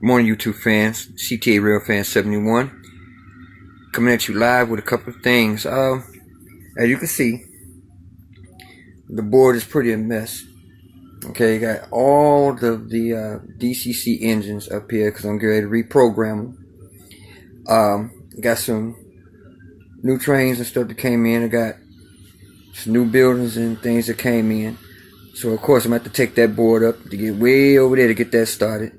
Good morning, YouTube fans. CTA Railfan 71 coming at you live with a couple of things. As you can see, the board is pretty a mess. Okay, you got all the DCC engines up here because I'm getting ready to reprogram them. Got some new trains and stuff that came in. I got some new buildings and things that came in. So of course I'm going to have to take that board up to get way over there to get that started.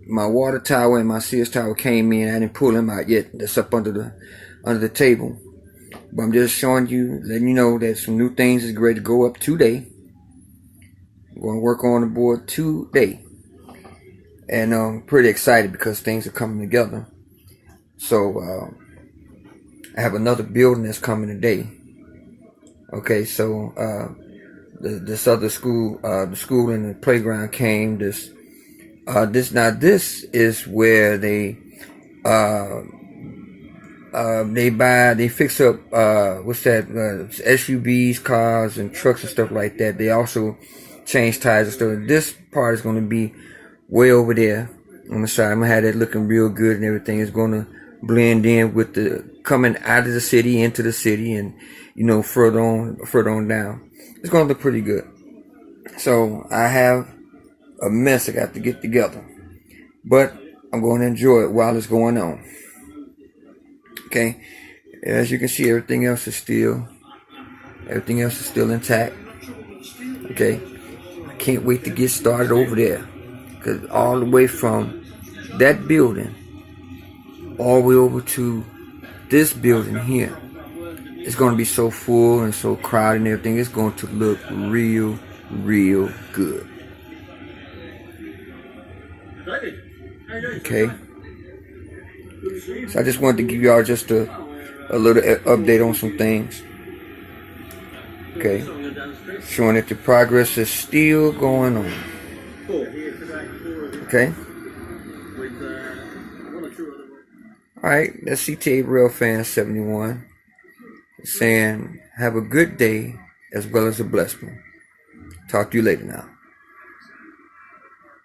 My water tower and my CS tower came in. I didn't pull them out yet. That's up under the table. But I'm just showing you, letting you know that some new things is ready to go up today. I'm going to work on the board today. And I'm pretty excited because things are coming together. So I have another building that's coming today. Okay, so this other school, the school and the playground came. This is where they fix up SUVs, cars, and trucks and stuff like that. They also change tires and stuff. This part is going to be way over there on the side. I'm gonna have that looking real good and everything. It's going to blend in with the coming out of the city into the city, and further on down. It's going to look pretty good. So I have a mess I got to get together, but I'm going to enjoy it while it's going on. Okay, as you can see, everything else is still intact. Okay, I can't wait to get started over there, because all the way from that building all the way over to this building here, it's going to be so full and so crowded and everything. It's going to look real good. Okay, so I just wanted to give y'all just a little update on some things. Okay, showing that the progress is still going on. Okay, alright, that's CTA Railfan 71 saying have a good day as well as a blessed one. Talk to you later now.